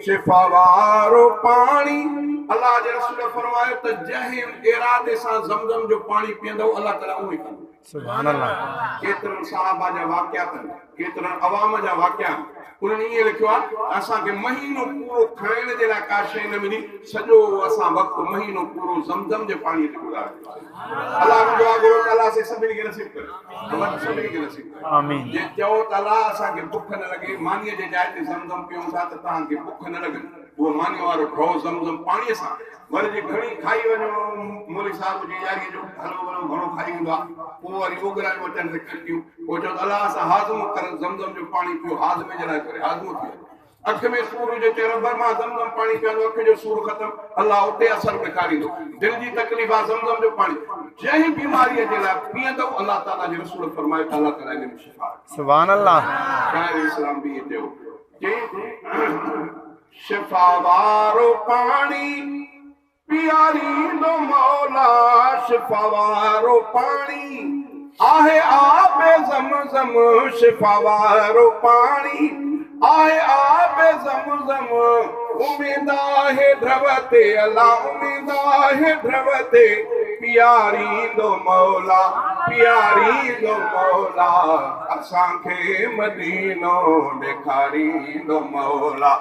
शिफा वारो पानी अल्लाह जे रसूल फरमायो त जंहिं इरादे सां ज़मज़म जो पानी पीअंदो अल्लाह ताला उहो ई कंदो। सुभान अल्लाह। केतिरनि साहबा जा वाक़िया अथनि, केतिरनि अवाम जा वाक़िया। उन्हनि ईअं लिखियो आहे असांखे महीनो पूरो खाइण जे लाइ का शइ न मिली, सॼो असां वक़्तु महीनो पूरो ज़मज़म जे पाणीअ ते गुज़ारियो। अल्लाह जो दुआ घुरो त अल्लाह से सभिनी खे नसीब करे, सभिनी खे नसीब करे। आमीन। जे चओ त अल्लाह असांखे बुख न लॻे, मानीअ जे जाइ ते ज़मज़म पियूं था त तव्हांखे बुख न लॻे, उहो मानीअ वारो ठो ज़मज़म पाणीअ सां वरी जे घणी खाई वञो, मोली साहिब जी यारीअ जो हलो वलो घणो खाई हूंदो आहे, पोइ वरी ओगरा जो अचनि ते कटियूं, पोइ चओ त अल्लाह असां हाज़मो कर ज़मज़म जो पाणी पियो, हाज़मे जे लाइ करे हाज़मो थी वञे। अख में सूर हुजे चए रब मां ज़मज़म पाणी पीअंदो, अख जो सूर ख़तम, अल्लाह उते असर ॾेखारींदो। दिलि जी तकलीफ़ आहे ज़मज़म जो पाणी जंहिं बीमारीअ जे लाइ पीअंदो अल्लाह ताला जे रसूल फरमायो त अल्लाह ताला इन में शिफ़ा आहे। सुभान अल्लाह। शाइर इस्लाम बि चयो कि शिफ़ा वारो पाणी पियारींदो मौला, शिफ़ा वारो पाणी आहे आबे ज़मज़म, शिफ़ा वारो पाणी आहे आबे ज़मज़म, उम्मीद आहे ड्रवते अल्लाह, उम्मीद आहे ड्रवते पियारींदो मौला, पियारींदो मौला, असांखे मदीनो ॾेखारींदो मौला,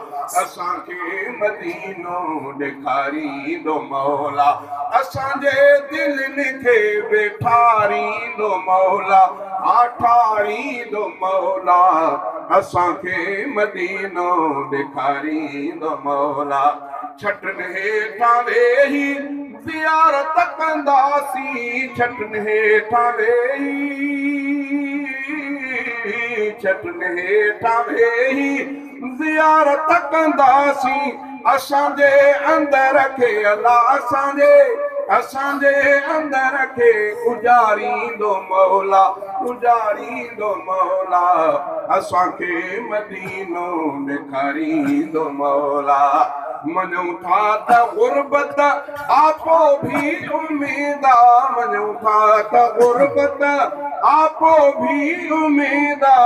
असांखे मदीनो ॾेखारींदो मौला, असांजे दिलनि खे वेठारींदो मौला, ठारींदो मौला, असांखे मदीनो ॾेखारींदो मौला। छटनि हेठां वेही ज़ियारत कंदासीं, छटनि हेठां वेही, छटनि हेठां वेही ज़ियारत कंदासीं, असांजे अंदर खे अल्लाह, असांजे अंदर खे उजारींदो मौला, उजारींदो मौला, असांखे मदीनो ॾेखारींदो मौला। मञूं था त गुरबत आपो भी उम्मीदा, मञूं था त गुरबत आपो भी उम्मीदा,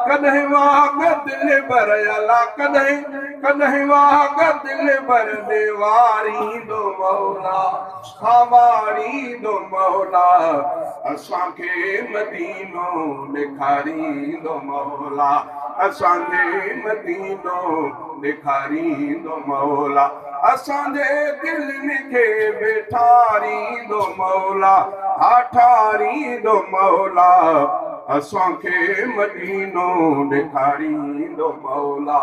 कॾहिं वाग दिल भर अल्लाह, कॾहिं वाग दिल भर वारींदो मौला, वारींदो मौला, असांखे मदीनो ॾेखारींदो मौला, असांखे मदीनो ॾेखारींदो मौला, असांजे दिलनि खे वेठारींदो मौला, ठारींदो मौला, असांखे मदीनो ॾेखारींदो मौला।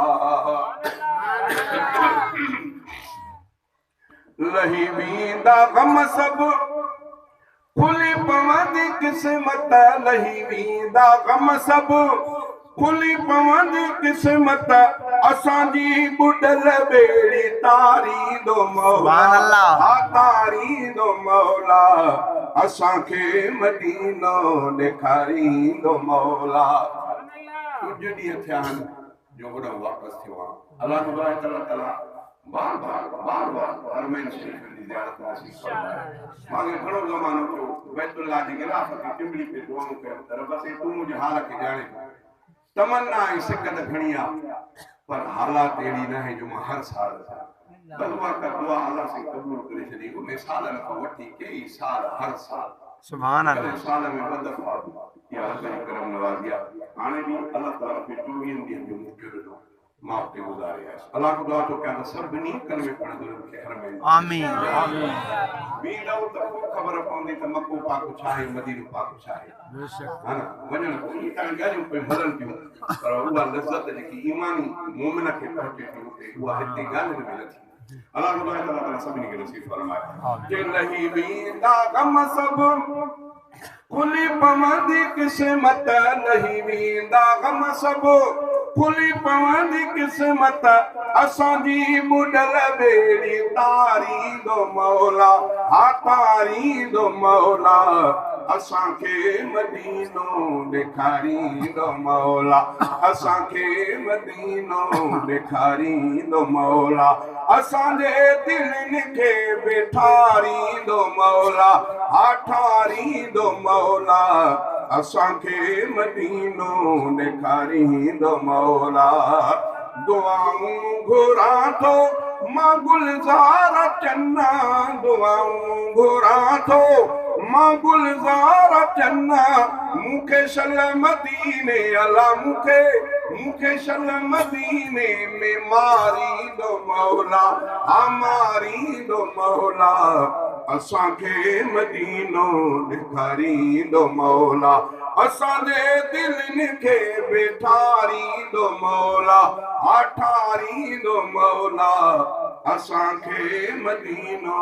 लही वेंदा ग़म सभु खुली पवंदी क़िस्मत, लही वेंदा ग़म सभु खुली पवंदी क़िस्मत, असांजी बुॾल ॿेड़ी तारींदो मौला, तारींदो मौला, असांखे मदीनो ॾेखारींदो मौला। कुझु ॾींहं थिया आहिनि जो होॾां वापसि थियो आहे, अल्लाह ताला बार बार हरमैन शरीफ़ जी ज़ियारत नसीब फरमाए। मांखे घणो ज़मानो थियो बैतुल्लाह जी गिलाफ़ खे टिमड़ी पे दुआऊं कयूं त रब से तूं मुंहिंजे हाल खे ॼाणे, तमन्ना ऐं सिकत घणी आहे पर हालात अहिड़ी न आहे जो मां हर साल दुआ कर दुआ अल्लाह से क़बूल करे छॾी, उन सालनि खां वठी कई साल हर साल सुभान अल्लाह साल में ॿ दफ़ा या रब जी करम नवाज़ी आहे। हाणे बि अल्लाह ताला खे 24 ॾींहंनि जो मौक़ो ॾिनो, मां उते गुज़ारिया। अल्लाह को दुआ थो कयां त सभिनी कन में पढ़ंदड़नि खे हरमैन आमीन आमीन बीहूं त ख़बर पवंदी त मको पाक छा आहे, मदीनो पाक छा आहे। हा न वञण कोन्हे तव्हां ॻाल्हियूं कोई हलनि थियूं पर उहा लज़त जेकी ईमानी मोमिन खे पहुचे थी उते उहा हिते ॻाल्हियुनि में नथी। अल्लाह को दुआ ताला सभिनी खे नसीब फरमाए। जे लही वेंदा ग़म सभु खुली पवंदी क़िस्मत, लही वेंदा ग़म सभु खुली पवंदी क़िस्मत, असांजी बुॾल ॿेड़ी तारींदो मौला, तारींदो मौला, असांखे मदीनो ॾेखारींदो मौला, असांखे मदीनो ॾेखारींदो मौला, असांजे दिलनि खे वेठारींदो मौला, ठारींदो मौला, असांखे मदीनो ॾेखारींदो मौला दुआऊं घुरां थो मां गुलज़ार चन्ना दुआऊं घुरां थो मां गुलज़ार चन्ना मूंखे शल मदीने अला मूंखे शल मदीने में मारींदो मौला मारींदो मौला असांखे मदीनो ॾेखारींदो मौला असांजे दिलनि खे बेठारींदो मौला ठारींदो मौला असांखे मदीनो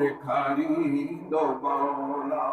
ॾेखारींदो मौला।